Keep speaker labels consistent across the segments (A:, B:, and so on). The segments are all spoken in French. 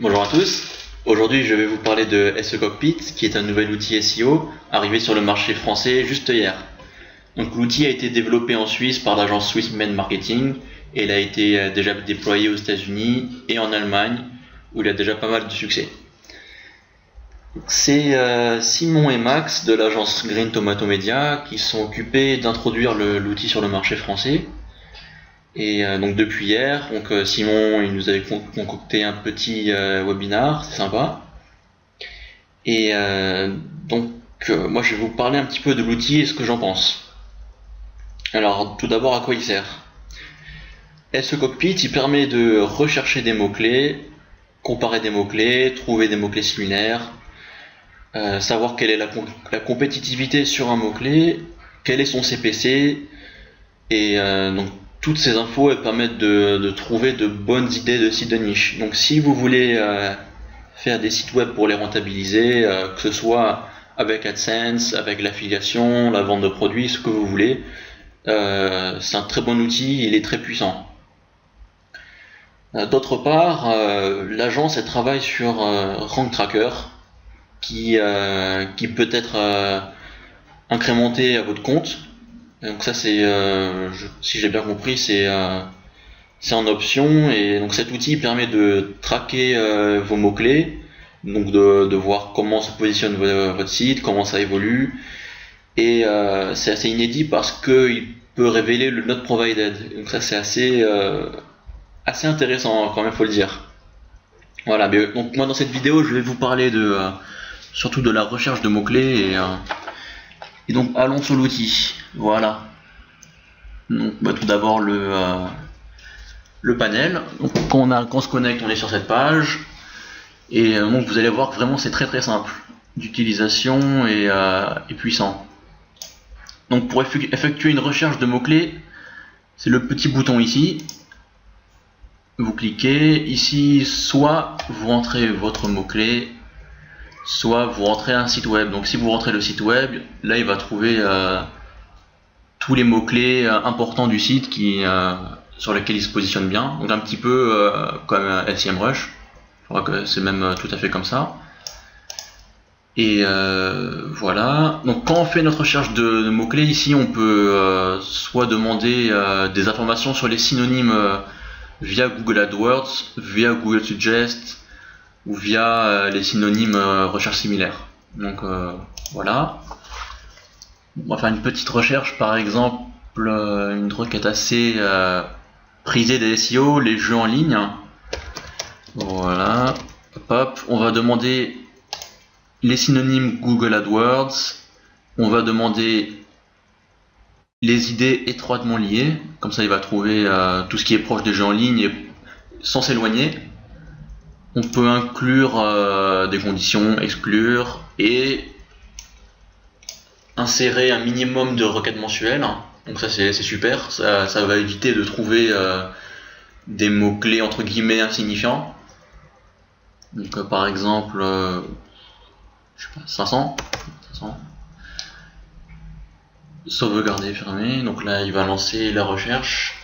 A: Bonjour à tous. Aujourd'hui, je vais vous parler de SE Cockpit, qui est un nouvel outil SEO arrivé sur le marché français juste hier. Donc, l'outil a été développé en Suisse par l'agence Swissmed Marketing et il a été déjà déployé aux États-Unis et en Allemagne, où il a déjà pas mal de succès. C'est Simon et Max de l'agence Green Tomato Media qui sont occupés d'introduire l'outil sur le marché français. Et donc depuis hier, Simon il nous avait concocté un petit webinar, c'est sympa. Et moi je vais vous parler un petit peu de l'outil et ce que j'en pense. Alors tout d'abord, à quoi il sert? SE Cockpit, il permet de rechercher des mots-clés, comparer des mots-clés, trouver des mots-clés similaires, savoir quelle est la compétitivité sur un mot-clé, quel est son CPC, et donc toutes ces infos elles permettent de trouver de bonnes idées de sites de niche. Donc si vous voulez faire des sites web pour les rentabiliser, que ce soit avec AdSense, avec l'affiliation, la vente de produits, ce que vous voulez, c'est un très bon outil, il est très puissant. D'autre part, l'agence elle travaille sur Rank Tracker qui peut être incrémenté à votre compte. Donc ça c'est, si j'ai bien compris, c'est en option, et donc cet outil permet de traquer vos mots-clés, donc de voir comment se positionne votre site, comment ça évolue, et c'est assez inédit parce qu'il peut révéler le not provided. Donc ça c'est assez intéressant quand même, faut le dire. Voilà, mais donc moi dans cette vidéo je vais vous parler surtout de la recherche de mots-clés, et donc allons sur l'outil. Voilà. Donc tout d'abord le panel. Donc, quand on se connecte, on est sur cette page, et donc vous allez voir que vraiment c'est très simple d'utilisation et puissant. Donc pour effectuer une recherche de mots-clés, c'est le petit bouton ici. Vous cliquez ici, soit vous rentrez votre mot-clé, soit vous rentrez un site web. Donc si vous rentrez le site web, là il va trouver tous les mots-clés importants du site sur lesquels il se positionne bien. Donc un petit peu comme SEMrush. Je crois que c'est même tout à fait comme ça. Et voilà. Donc quand on fait notre recherche de mots-clés, ici on peut soit demander des informations sur les synonymes via Google AdWords, via Google Suggest, ou via les synonymes recherche similaire. Donc voilà. On va faire une petite recherche, par exemple une requête assez prisée des SEO, les jeux en ligne. Voilà. Hop, on va demander les synonymes Google AdWords. On va demander les idées étroitement liées. Comme ça, il va trouver tout ce qui est proche des jeux en ligne sans s'éloigner. On peut inclure des conditions, exclure, et insérer un minimum de requêtes mensuelles. Donc ça c'est super, ça va éviter de trouver des mots-clés entre guillemets insignifiants. Donc par exemple, je sais pas, 500. Sauvegarder, fermer. Donc là il va lancer la recherche.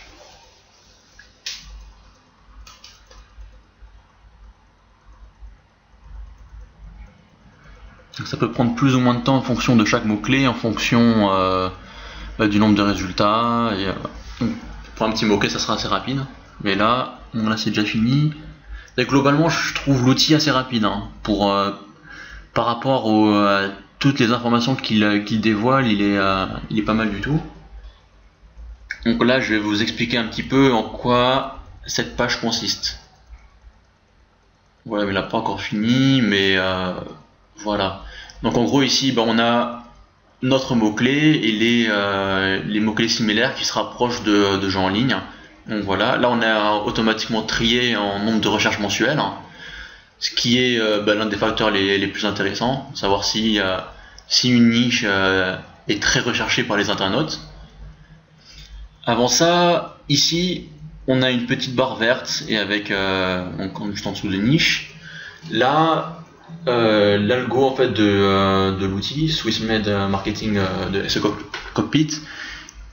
A: Ça peut prendre plus ou moins de temps en fonction de chaque mot-clé, en fonction du nombre de résultats. Pour un petit mot-clé, ça sera assez rapide. Mais là c'est déjà fini. Et globalement, je trouve l'outil assez rapide par rapport à toutes les informations qu'il dévoile. Il est pas mal du tout. Donc là, je vais vous expliquer un petit peu en quoi cette page consiste. Voilà, mais il n'a pas encore fini, mais voilà. Donc en gros ici on a notre mot-clé et les mots-clés similaires qui se rapprochent de gens en ligne. Donc voilà, là on a automatiquement trié en nombre de recherches mensuelles, ce qui est l'un des facteurs les plus intéressants, savoir si une niche est très recherchée par les internautes. Avant ça, ici on a une petite barre verte et avec juste en dessous de niche. Là l'algo en fait de l'outil Swissmed Marketing de SE Cockpit,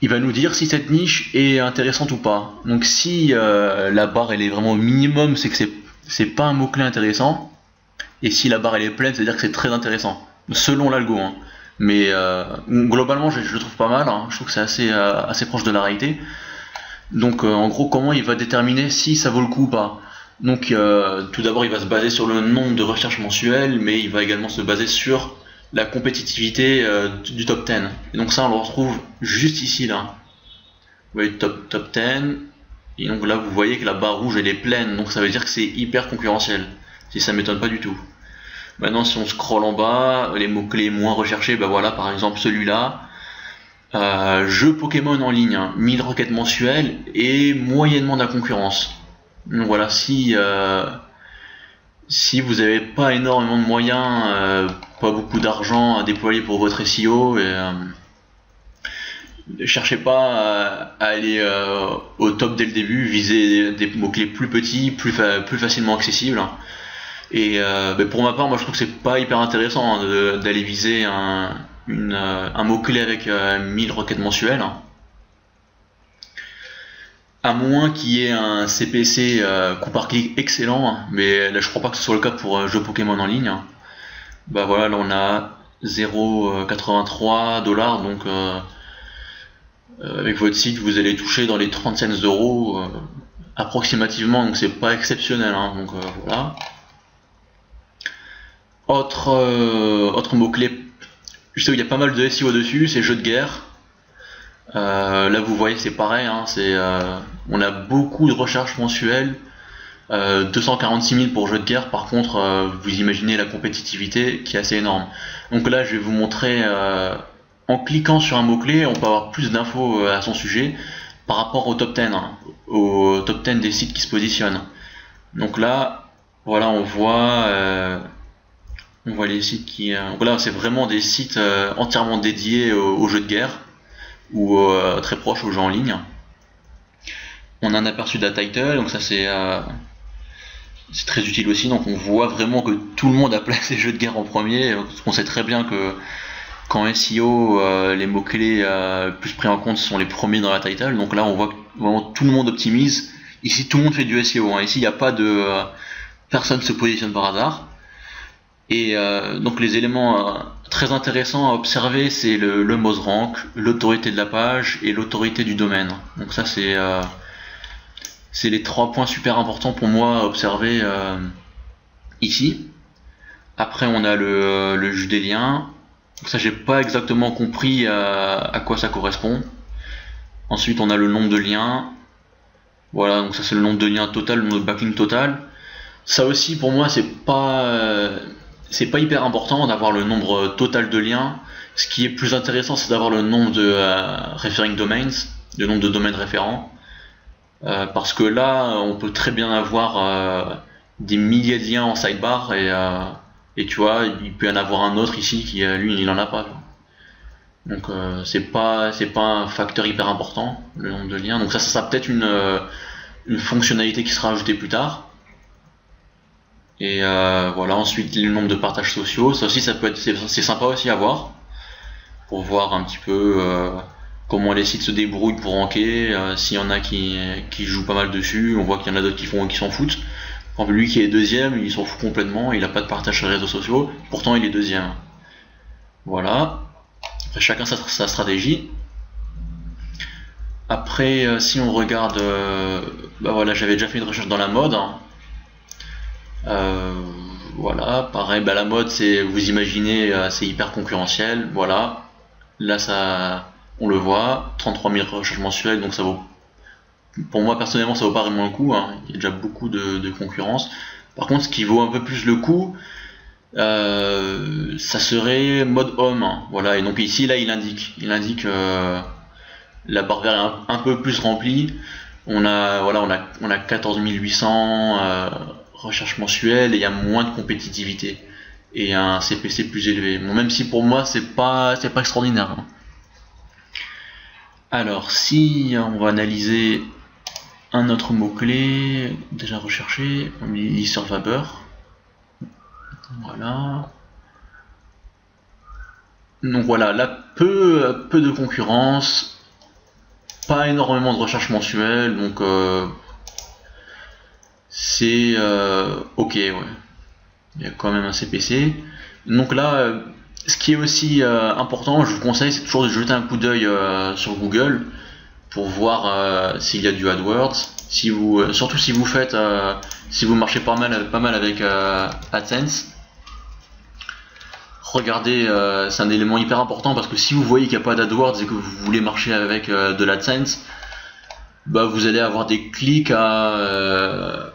A: il va nous dire si cette niche est intéressante ou pas. Donc si la barre elle est vraiment au minimum, c'est que c'est pas un mot-clé intéressant. Et si la barre elle est pleine, c'est-à-dire que c'est très intéressant, selon l'algo. Hein. Mais globalement, je le trouve pas mal. Hein. Je trouve que c'est assez proche de la réalité. Donc en gros, comment il va déterminer si ça vaut le coup ou pas? Donc tout d'abord, il va se baser sur le nombre de recherches mensuelles, mais il va également se baser sur la compétitivité du top 10. Et donc ça, on le retrouve juste ici, là. Vous voyez, top 10. Et donc là, vous voyez que la barre rouge, elle est pleine. Donc ça veut dire que c'est hyper concurrentiel. Si ça m'étonne pas du tout. Maintenant, si on scrolle en bas, les mots-clés moins recherchés, bah voilà, par exemple celui-là. Jeu Pokémon en ligne, hein, 1000 requêtes mensuelles et moyennement de la concurrence. Donc voilà, si vous n'avez pas énormément de moyens, pas beaucoup d'argent à déployer pour votre SEO, ne cherchez pas à aller au top dès le début, visez des mots-clés plus petits, plus facilement accessibles. Et pour ma part, moi je trouve que c'est pas hyper intéressant hein, d'aller viser un mot-clé avec 1000 requêtes mensuelles. À moins qu'il y ait un CPC coup par clic excellent, hein, mais là je crois pas que ce soit le cas pour jeux Pokémon en ligne. Bah voilà, là on a 0,83 $, donc avec votre site vous allez toucher dans les 30 cents d'euros approximativement, donc c'est pas exceptionnel. Hein, donc voilà. Autre mot-clé, je sais qu'il y a pas mal de SEO dessus, c'est jeux de guerre. Là vous voyez c'est pareil, hein, on a beaucoup de recherches mensuelles, 246 000 pour jeux de guerre. Par contre vous imaginez la compétitivité qui est assez énorme. Donc là je vais vous montrer, en cliquant sur un mot-clé on peut avoir plus d'infos à son sujet par rapport au top 10, hein, au top 10 des sites qui se positionnent. Donc là voilà, on voit les sites qui... voilà, c'est vraiment des sites entièrement dédiés aux jeux de guerre ou très proches aux jeux en ligne. On a un aperçu de la title, donc ça c'est très utile aussi. Donc on voit vraiment que tout le monde a placé jeux de guerre en premier. On sait très bien que qu'en SEO, les mots-clés plus pris en compte sont les premiers dans la title. Donc là on voit que vraiment tout le monde optimise. Ici tout le monde fait du SEO. Hein. Ici il n'y a pas de... personne se positionne par hasard. Et donc les éléments très intéressants à observer, c'est le MozRank, l'autorité de la page et l'autorité du domaine. Donc ça c'est les 3 points super importants pour moi à observer ici. Après on a le jus des liens. Donc ça j'ai pas exactement compris à quoi ça correspond. Ensuite on a le nombre de liens. Voilà, donc ça c'est le nombre de liens total, le nombre de backlink total. Ça aussi pour moi c'est pas hyper important d'avoir le nombre total de liens. Ce qui est plus intéressant, c'est d'avoir le nombre de referring domains, le nombre de domaines référents. Parce que là, on peut très bien avoir des milliers de liens en sidebar et tu vois, il peut y en avoir un autre ici qui, lui, il en a pas. Donc c'est pas un facteur hyper important, le nombre de liens. Donc ça sera peut-être une fonctionnalité qui sera ajoutée plus tard. Et voilà, ensuite le nombre de partages sociaux, ça aussi c'est sympa aussi à voir pour voir un petit peu comment les sites se débrouillent pour ranker, s'il y en a qui jouent pas mal dessus. On voit qu'il y en a d'autres qui s'en foutent. Par exemple, lui qui est deuxième, il s'en fout complètement, il a pas de partage sur les réseaux sociaux, pourtant il est deuxième. Voilà, après, chacun sa stratégie. Après si on regarde, bah voilà, j'avais déjà fait une recherche dans la mode, hein. Voilà, pareil, bah la mode c'est, vous imaginez, c'est hyper concurrentiel, voilà. Là ça, on le voit, 33 000 recherches mensuelles, donc ça vaut, pour moi personnellement ça vaut pas vraiment le coup, hein. Il y a déjà beaucoup de concurrence. Par contre ce qui vaut un peu plus le coup, ça serait mode homme, hein. Voilà, et donc ici là il indique la barre verte est un peu plus remplie. On a 14 800 recherches mensuelles et il y a moins de compétitivité et un CPC plus élevé. Bon, même si pour moi c'est pas extraordinaire, hein. Alors si on va analyser un autre mot-clé déjà recherché, on met Servaber. Voilà. Donc voilà, là peu de concurrence, pas énormément de recherches mensuelles, donc c'est ok, ouais. Il y a quand même un CPC. Donc là, ce qui est aussi important, je vous conseille, c'est toujours de jeter un coup d'œil sur Google pour voir s'il y a du AdWords. Si vous, surtout si vous faites, si vous marchez pas mal avec AdSense. Regardez, c'est un élément hyper important parce que si vous voyez qu'il n'y a pas d'AdWords et que vous voulez marcher avec de l'AdSense, bah vous allez avoir des clics à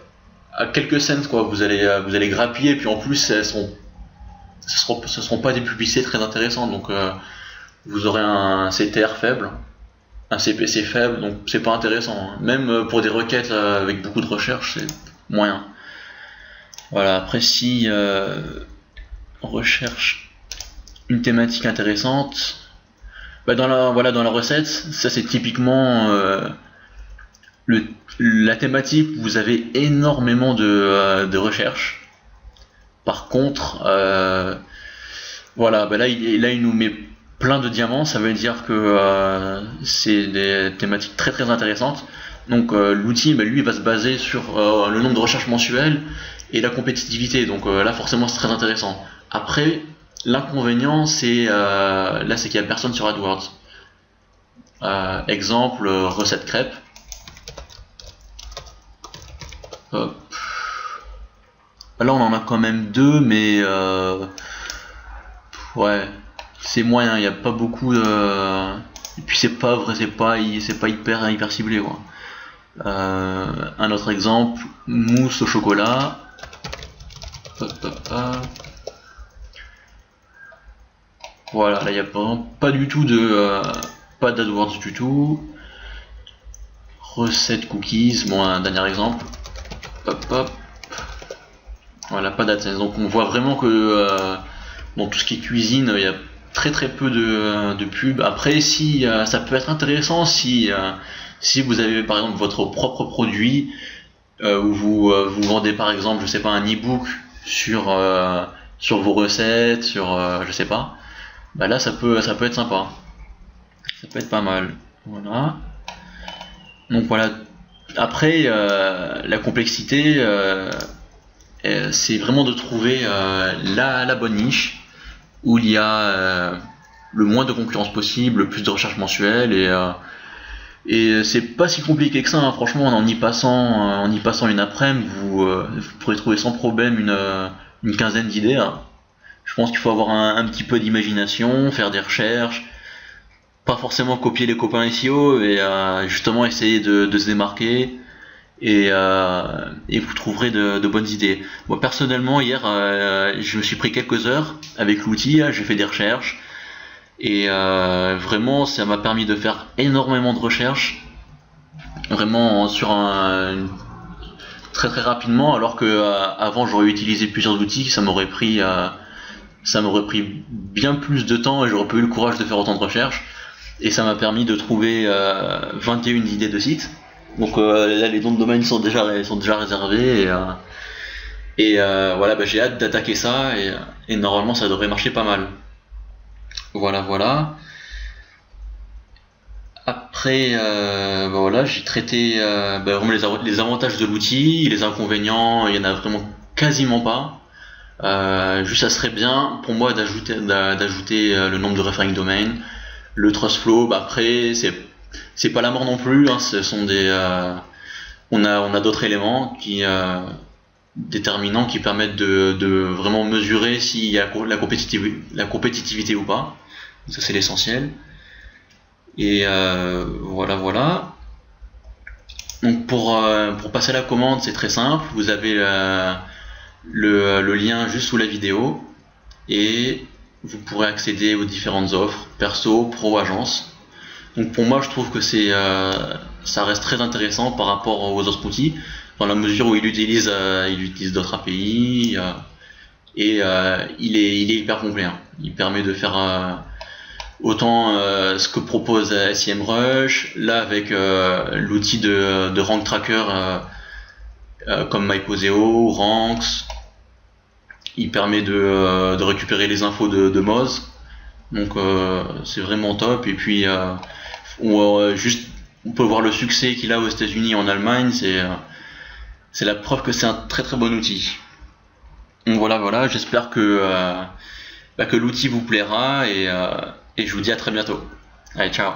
A: quelques cents quoi. Vous allez grappiller, et puis en plus ce seront pas des publicités très intéressantes, donc vous aurez un CTR faible, un CPC faible, donc c'est pas intéressant, hein. Même pour des requêtes avec beaucoup de recherche, c'est moyen. Voilà, après si on recherche une thématique intéressante, bah dans la recette, ça c'est typiquement la thématique où vous avez énormément de recherches. Par contre, voilà, bah là il nous met plein de diamants, ça veut dire que c'est des thématiques très très intéressantes. Donc l'outil, bah, lui, va se baser sur le nombre de recherches mensuelles et la compétitivité. Donc là, forcément, c'est très intéressant. Après, l'inconvénient, c'est là, c'est qu'il n'y a personne sur AdWords. Exemple, recette crêpes. Hop. Là, on en a quand même deux, mais ouais, c'est moyen. Il n'y a pas beaucoup. Et puis c'est pas vrai, c'est pas hyper ciblé, quoi. Un autre exemple, mousse au chocolat. Hop, hop, hop. Voilà, là il n'y a pas du tout pas d'AdWords du tout. Recette cookies, bon, un dernier exemple. Hop, hop. Voilà, pas d'AdSense. Donc on voit vraiment que dans tout ce qui est cuisine, il y a très peu de pubs. Après, si ça peut être intéressant si vous avez par exemple votre propre produit, où vous vendez par exemple, je sais pas, un e-book sur vos recettes, je sais pas, bah là ça peut être sympa, ça peut être pas mal. Voilà. Donc voilà. Après, la complexité, c'est vraiment de trouver la bonne niche où il y a le moins de concurrence possible, le plus de recherche mensuelle, et c'est pas si compliqué que ça, hein. Franchement, en y passant une après-midi, vous pourrez trouver sans problème une quinzaine d'idées, hein. Je pense qu'il faut avoir un petit peu d'imagination, faire des recherches, pas forcément copier les copains SEO, et justement essayer de se démarquer, et vous trouverez de bonnes idées. Moi personnellement, hier, je me suis pris quelques heures avec l'outil, j'ai fait des recherches, et vraiment ça m'a permis de faire énormément de recherches, vraiment sur très très rapidement, alors que avant j'aurais utilisé plusieurs outils, ça m'aurait pris bien plus de temps et j'aurais pas eu le courage de faire autant de recherches, et ça m'a permis de trouver 21 idées de sites. Donc là les noms de domaine sont déjà réservés, et voilà, bah, j'ai hâte d'attaquer ça, et normalement ça devrait marcher pas mal. Voilà. Après, bah voilà, j'ai traité bah, vraiment les avantages de l'outil, les inconvénients, il y en a vraiment quasiment pas. Juste ça serait bien pour moi d'ajouter le nombre de referring domain, le trust flow. Bah après c'est pas la mort non plus, hein, ce sont on a d'autres éléments déterminants qui permettent de vraiment mesurer s'il y a la compétitivité ou pas. Ça c'est l'essentiel. Et voilà. Donc pour passer la commande, c'est très simple. Vous avez le lien juste sous la vidéo, et vous pourrez accéder aux différentes offres perso, pro, agence. Donc pour moi, je trouve que ça reste très intéressant par rapport aux autres outils, dans la mesure où il utilise d'autres API, et il est hyper complet, hein. Il permet de faire autant ce que propose SEMrush, là avec l'outil de rank tracker comme MyPoseo, Ranks. Il permet de récupérer les infos de Moz, donc c'est vraiment top. Et puis on peut voir le succès qu'il a aux États-Unis, en Allemagne. c'est la preuve que c'est un très très bon outil. Donc voilà, j'espère que l'outil vous plaira et je vous dis à très bientôt. Allez, ciao.